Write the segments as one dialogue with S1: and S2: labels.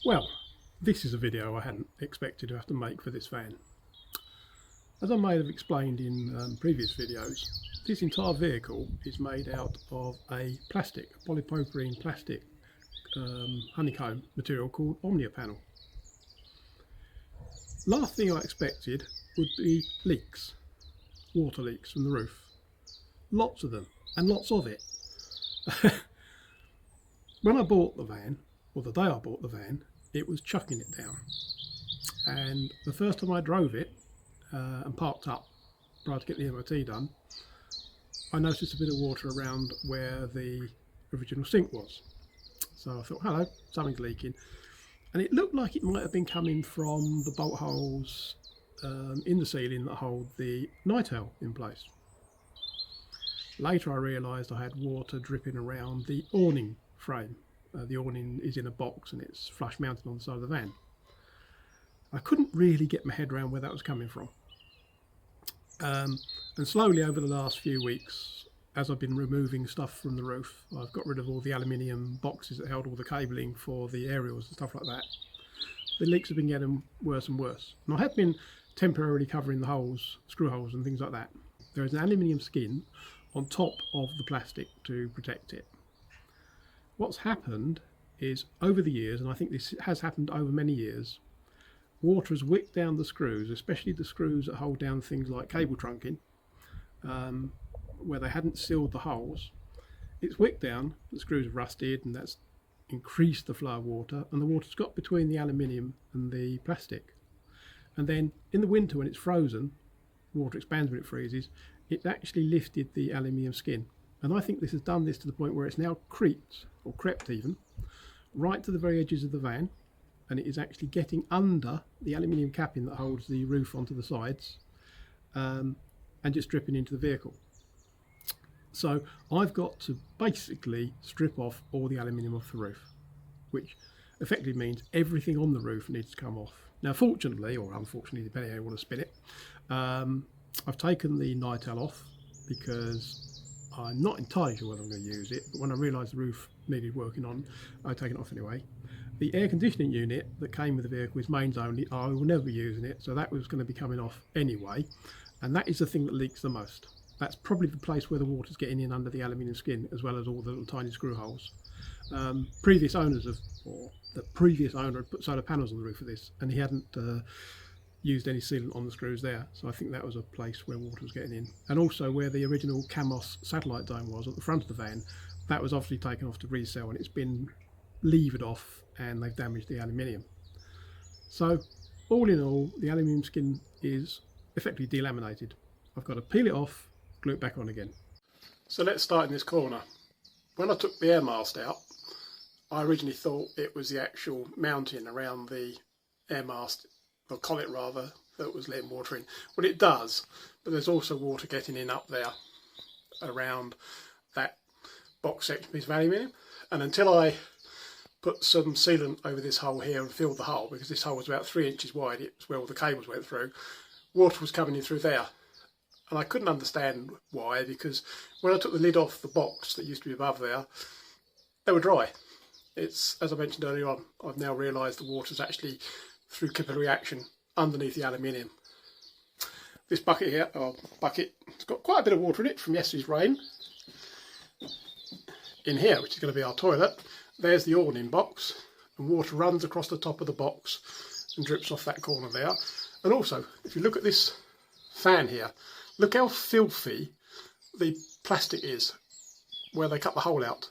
S1: Well, this is a video I hadn't expected to have to make for this van. As I may have explained in previous videos, this entire vehicle is made out of a plastic, a polypropylene plastic honeycomb material called Omnia panel. Last thing I expected would be leaks, water leaks from the roof. Lots of them, and lots of it. When I bought the van, or the day I bought the van, it was chucking it down. And the first time I drove it and parked up prior to getting the MOT done, I noticed a bit of water around where the original sink was. So I thought, hello, something's leaking. And it looked like it might have been coming from the bolt holes in the ceiling that hold the night owl in place. Later I realised I had water dripping around the awning frame. The awning is in a box and it's flush mounted on the side of the van. I couldn't really get my head around where that was coming from. And slowly over the last few weeks, as I've been removing stuff from the roof, I've got rid of all the aluminium boxes that held all the cabling for the aerials and stuff like that. The leaks have been getting worse and worse. And I have been temporarily covering the holes, screw holes and things like that. There is an aluminium skin on top of the plastic to protect it. What's happened is over the years, and I think this has happened over many years, water has wicked down the screws, especially the screws that hold down things like cable trunking, where they hadn't sealed the holes. It's wicked down, the screws have rusted, and that's increased the flow of water, and the water's got between the aluminium and the plastic. And then in the winter when it's frozen, water expands when it freezes, it's actually lifted the aluminium skin. And I think this has done this to the point where it's now creeped, or crept even, right to the very edges of the van, and it is actually getting under the aluminium capping that holds the roof onto the sides, and just dripping into the vehicle. So I've got to basically strip off all the aluminium off the roof, which effectively means everything on the roof needs to come off. Now fortunately, or unfortunately, depending on how you want to spin it, I've taken the nightel off because I'm not entirely sure whether I'm going to use it, but when I realised the roof needed working on, I've taken it off anyway. The air conditioning unit that came with the vehicle is mains only. I will never be using it, so that was going to be coming off anyway, and that is the thing that leaks the most. That's probably the place where the water's getting in under the aluminium skin, as well as all the little tiny screw holes. Previous owners of, or the previous owner had put solar panels on the roof of this, and he hadn't used any sealant on the screws there, so I think that was a place where water was getting in. And also where the original Camos satellite dome was at the front of the van, that was obviously taken off to resell, and it's been levered off and they've damaged the aluminium. So all in all, the aluminium skin is effectively delaminated. I've got to peel it off, glue it back on again. So let's start in this corner. When I took the air mast out, I originally thought it was the actual mounting around the air mast, or collet rather, that was letting water in. Well, it does, but there's also water getting in up there around that box section piece of aluminium. And until I put some sealant over this hole here and filled the hole, because this hole was about 3 inches wide, it was where all the cables went through, water was coming in through there. And I couldn't understand why, because when I took the lid off the box that used to be above there, they were dry. It's, as I mentioned earlier on, I've now realised the water's actually through capillary action underneath the aluminium. This bucket here, it's got quite a bit of water in it from yesterday's rain. In here, which is going to be our toilet, there's the awning box, and water runs across the top of the box and drips off that corner there. And also, if you look at this fan here, look how filthy the plastic is where they cut the hole out.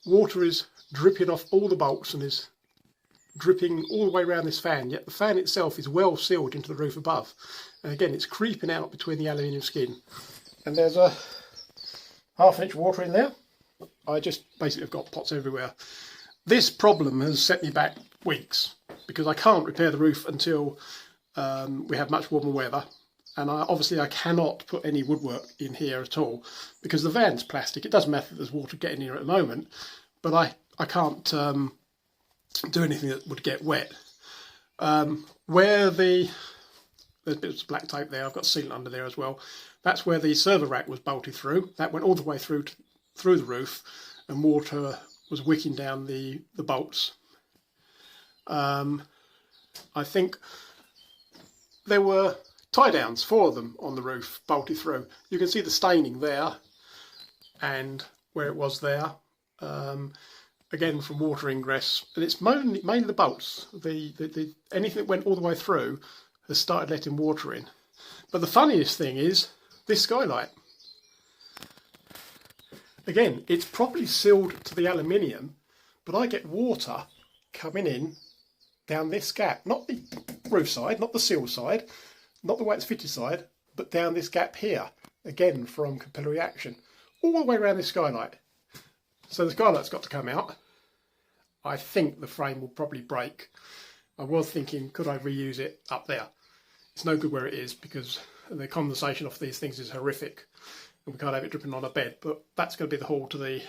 S1: Water is dripping off all the bolts and is dripping all the way around this fan, yet the fan itself is well sealed into the roof above. And again, it's creeping out between the aluminium skin. And there's a ½ inch water in there. I just basically have got pots everywhere. This problem has set me back weeks because I can't repair the roof until we have much warmer weather. And obviously I cannot put any woodwork in here at all because the van's plastic. It doesn't matter that there's water getting in here at the moment, but I can't do anything that would get wet. Where there's bits of black tape there, I've got sealant under there as well. That's where the server rack was bolted through. That went all the way through the roof, and water was wicking down the bolts. I think there were tie downs, 4 of them on the roof, bolted through. You can see the staining there and where it was there. Again, from water ingress, and it's mainly the bolts. Anything that went all the way through has started letting water in. But the funniest thing is this skylight. Again, it's properly sealed to the aluminium, but I get water coming in down this gap, not the roof side, not the seal side, not the way it's fitted side, but down this gap here, again from capillary action, all the way around this skylight. So the skylight's got to come out. I think the frame will probably break. I was thinking, could I reuse it up there? It's no good where it is because the condensation off these things is horrific and we can't have it dripping on a bed, but that's going to be the hall to the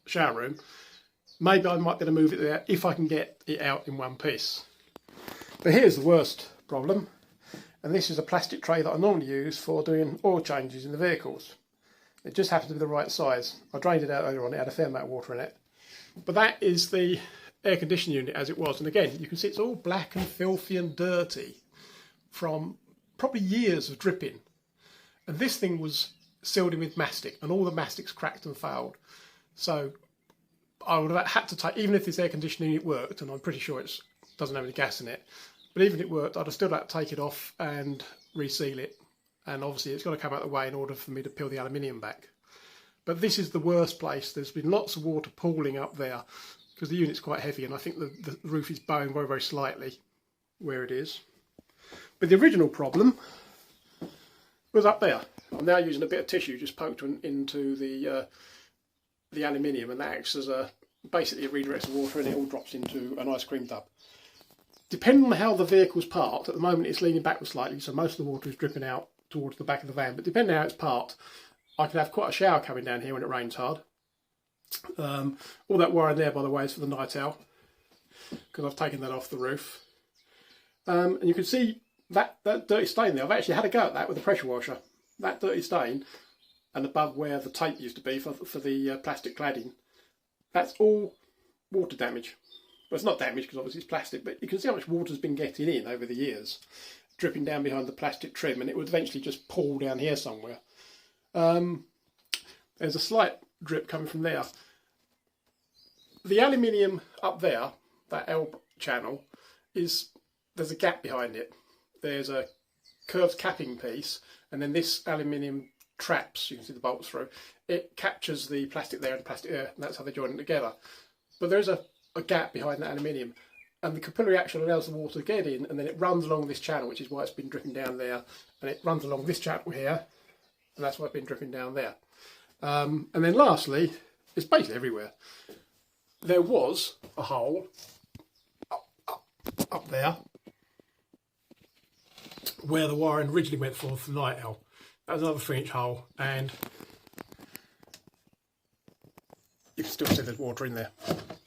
S1: shower room. Maybe I might be able to move it there if I can get it out in one piece. But here's the worst problem, and this is a plastic tray that I normally use for doing oil changes in the vehicles. It just happened to be the right size. I drained it out earlier on, it had a fair amount of water in it. But that is the air conditioning unit as it was, and again you can see it's all black and filthy and dirty from probably years of dripping. And this thing was sealed in with mastic, and all the mastic's cracked and failed. So I would have had to take, even if this air conditioning unit worked, and I'm pretty sure it doesn't have any gas in it, but even if it worked, I'd have still had to take it off and reseal it. And obviously it's got to come out of the way in order for me to peel the aluminium back. But this is the worst place. There's been lots of water pooling up there because the unit's quite heavy, and I think the roof is bowing very, very slightly where it is. But the original problem was up there. I'm now using a bit of tissue just poked into the aluminium, and that acts as basically it redirects the water and it all drops into an ice cream tub. Depending on how the vehicle's parked, at the moment it's leaning backwards slightly, so most of the water is dripping out towards the back of the van, but depending on how it's parked, I could have quite a shower coming down here when it rains hard. All that wiring there, by the way, is for the night owl, because I've taken that off the roof. And you can see that dirty stain there. I've actually had a go at that with a pressure washer. That dirty stain, and above where the tape used to be for the plastic cladding, that's all water damage. Well, it's not damage because obviously it's plastic, but you can see how much water's been getting in over the years, dripping down behind the plastic trim, and it would eventually just pool down here somewhere. There's a slight drip coming from there. The aluminium up there, that L channel, there's a gap behind it. There's a curved capping piece, and then this aluminium traps, you can see the bolts through, it captures the plastic there and the plastic there, and that's how they join it together. But there's a gap behind the aluminium, and the capillary action allows the water to get in, and then it runs along this channel, which is why it's been dripping down there, and it runs along this channel here, and that's why it's been dripping down there. And then lastly, it's basically everywhere. There was a hole up there where the wiring originally went for the night owl. That was another 3-inch hole, and you can still see there's water in there.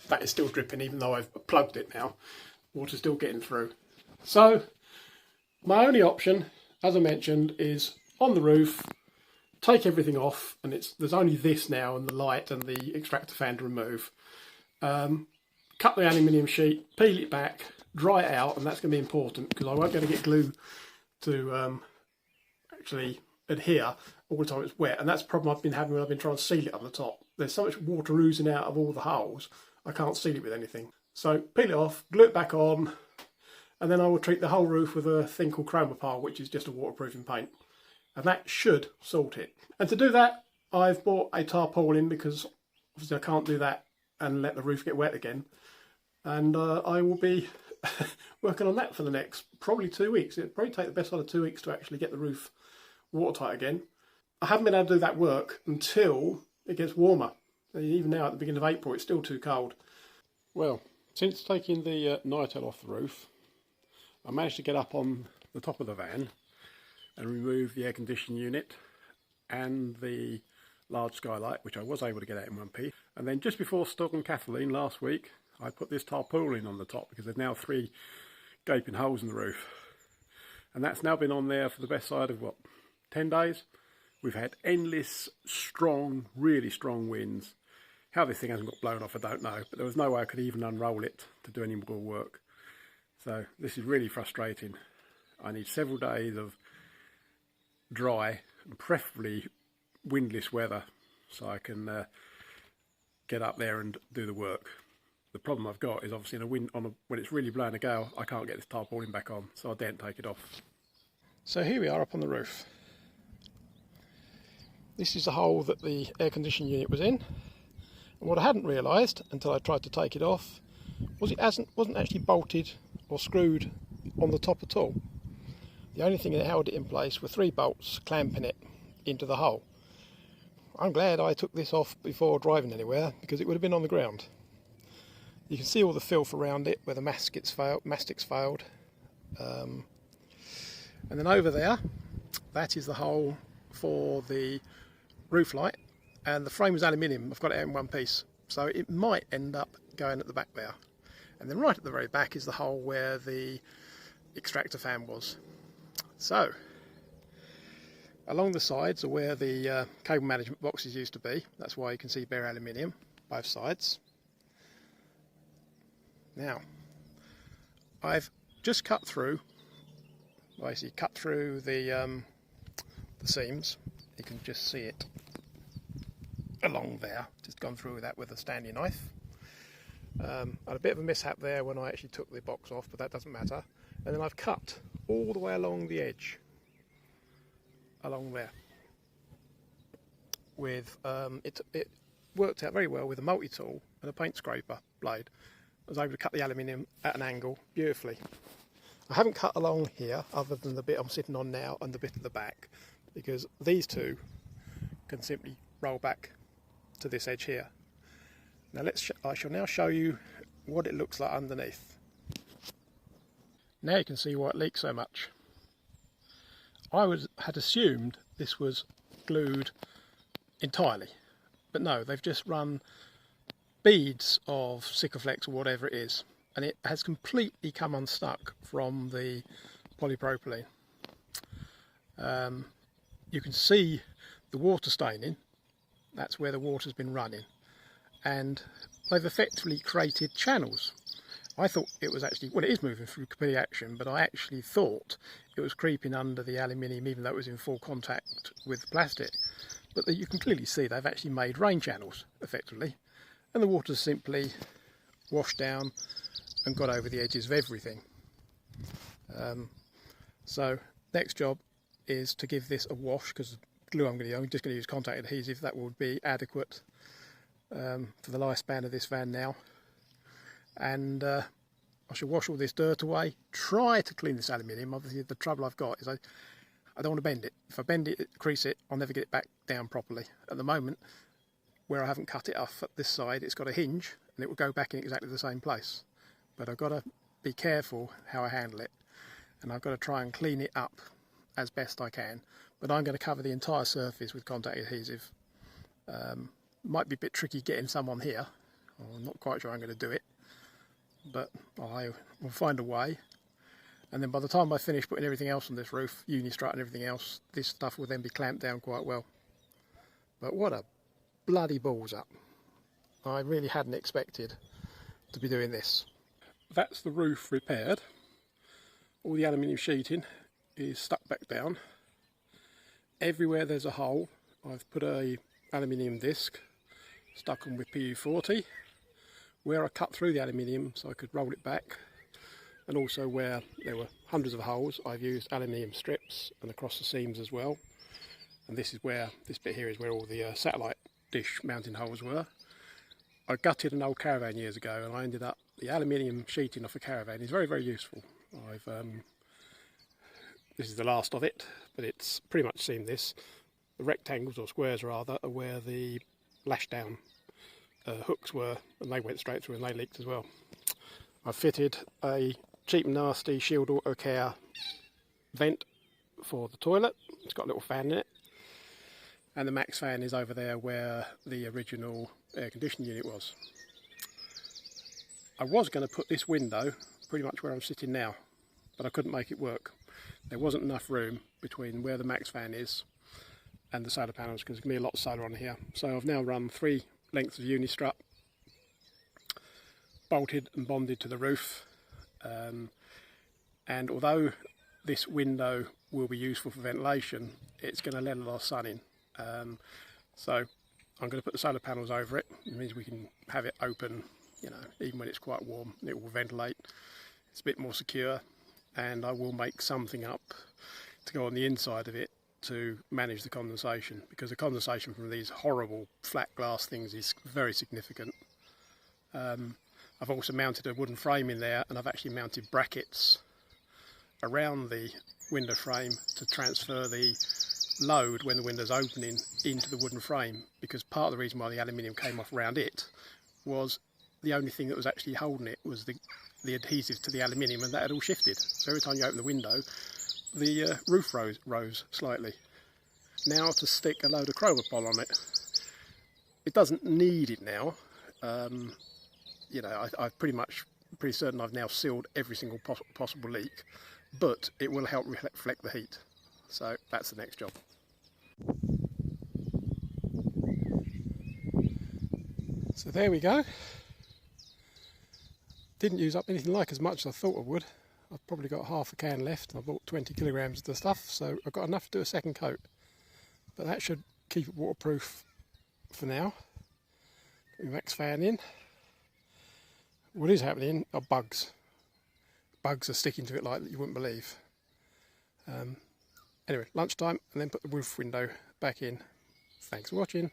S1: That is still dripping, even though I've plugged it now. Water's still getting through. So my only option, as I mentioned, is on the roof, take everything off, and there's only this now and the light and the extractor fan to remove. Cut the aluminium sheet, peel it back, dry it out, and that's going to be important because I won't be able to get glue to actually adhere all the time it's wet, and that's the problem I've been having when I've been trying to seal it on the top. There's so much water oozing out of all the holes, I can't seal it with anything. So peel it off, glue it back on, and then I will treat the whole roof with a thing called Chromopile, which is just a waterproofing paint. And that should sort it. And to do that, I've bought a tarpaulin because obviously I can't do that and let the roof get wet again. And I will be working on that for the next probably 2 weeks. It'll probably take the best part of 2 weeks to actually get the roof watertight again. I haven't been able to do that work until it gets warmer. Even now at the beginning of April, it's still too cold. Well, since taking the nightel off the roof, I managed to get up on the top of the van and remove the air conditioning unit and the large skylight, which I was able to get out in one piece. And then just before stalking Kathleen last week, I put this tarpaulin on the top because there's now 3 gaping holes in the roof. And that's now been on there for the best side of, 10 days? We've had endless, strong, really strong winds. How this thing hasn't got blown off, I don't know, but there was no way I could even unroll it to do any more work. So this is really frustrating. I need several days of dry and preferably windless weather so I can get up there and do the work. The problem I've got is obviously when it's really blowing a gale, I can't get this tarpaulin back on, so I daren't take it off. So here we are up on the roof. This is the hole that the air conditioning unit was in, and what I hadn't realised until I tried to take it off was it wasn't actually bolted or screwed on the top at all. The only thing that held it in place were 3 bolts clamping it into the hole. I'm glad I took this off before driving anywhere, because it would have been on the ground. You can see all the filth around it where the mastics failed. And then over there, that is the hole for the roof light, and the frame is aluminium. I've got it out in one piece, so it might end up going at the back there. And then right at the very back is the hole where the extractor fan was. So along the sides are where the cable management boxes used to be. That's why you can see bare aluminium both sides. Now I've just cut through, basically cut through the seams. You can just see it along there, just gone through that with a Stanley knife. I had a bit of a mishap there when I actually took the box off, but that doesn't matter. And then I've cut all the way along the edge, along there. With it worked out very well with a multi-tool and a paint scraper blade. I was able to cut the aluminium at an angle beautifully. I haven't cut along here other than the bit I'm sitting on now and the bit at the back, because these two can simply roll back to this edge here. Now I shall now show you what it looks like underneath. Now you can see why it leaks so much. I had assumed this was glued entirely, but no, they've just run beads of Sikaflex or whatever it is, and it has completely come unstuck from the polypropylene. You can see the water staining. That's where the water's been running, and they've effectively created channels. I thought it was actually, well, it is moving through complete action, but I actually thought it was creeping under the aluminium even though it was in full contact with the plastic. But you can clearly see they've actually made rain channels effectively, and the water's simply washed down and got over the edges of everything. So next job is to give this a wash, because glue I'm just going to use contact adhesive. That would be adequate for the lifespan of this van now. And I shall wash all this dirt away, try to clean this aluminium. Obviously the trouble I've got is I don't want to bend it. If I bend it, crease it, I'll never get it back down properly. At the moment, where I haven't cut it off at this side, it's got a hinge and it will go back in exactly the same place. But I've got to be careful how I handle it, and I've got to try and clean it up as best I can. But I'm going to cover the entire surface with contact adhesive. Might be a bit tricky getting some on here. I'm not quite sure I'm going to do it, but I will find a way. And then by the time I finish putting everything else on this roof, Unistrut and everything else, this stuff will then be clamped down quite well. But what a bloody balls up. I really hadn't expected to be doing this. That's the roof repaired. All the aluminium sheeting is stuck back down. Everywhere there's a hole, I've put a aluminium disc stuck on with PU40. Where I cut through the aluminium so I could roll it back, and also where there were hundreds of holes, I've used aluminium strips and across the seams as well. And this bit here is where all the satellite dish mounting holes were. I gutted an old caravan years ago, and I ended up, the aluminium sheeting off a caravan is very, very useful. This is the last of it, but it's pretty much seen this. The rectangles, or squares rather, are where the lashdown hooks were, and they went straight through and they leaked as well. I've fitted a cheap and nasty Shield Auto Care vent for the toilet. It's got a little fan in it, and the max fan is over there where the original air conditioning unit was. I was going to put this window pretty much where I'm sitting now, but I couldn't make it work. There wasn't enough room between where the max fan is and the solar panels, because there's going to be a lot of solar on here. So I've now run 3 lengths of Unistrut, bolted and bonded to the roof, And although this window will be useful for ventilation, it's going to let a lot of sun in. So I'm going to put the solar panels over it. It means we can have it open, you know, even when it's quite warm. It will ventilate. It's a bit more secure, and I will make something up to go on the inside of it to manage the condensation, because the condensation from these horrible flat glass things is very significant. I've also mounted a wooden frame in there, and I've actually mounted brackets around the window frame to transfer the load when the window's opening into the wooden frame, because part of the reason why the aluminium came off around it was the only thing that was actually holding it was the adhesive to the aluminium, and that had all shifted. So every time you open the window, the roof rose slightly. Now to stick a load of chromopoll on it. It doesn't need it now. You know, I'm pretty certain I've now sealed every single possible leak, but it will help reflect the heat. So that's the next job. So there we go. Didn't use up anything like as much as I thought I would. I've probably got half a can left. I bought 20 kilograms of the stuff, so I've got enough to do a second coat. But that should keep it waterproof for now. Put my max fan in. What is happening are bugs. Bugs are sticking to it like you wouldn't believe. Anyway, lunchtime, and then put the roof window back in. Thanks for watching.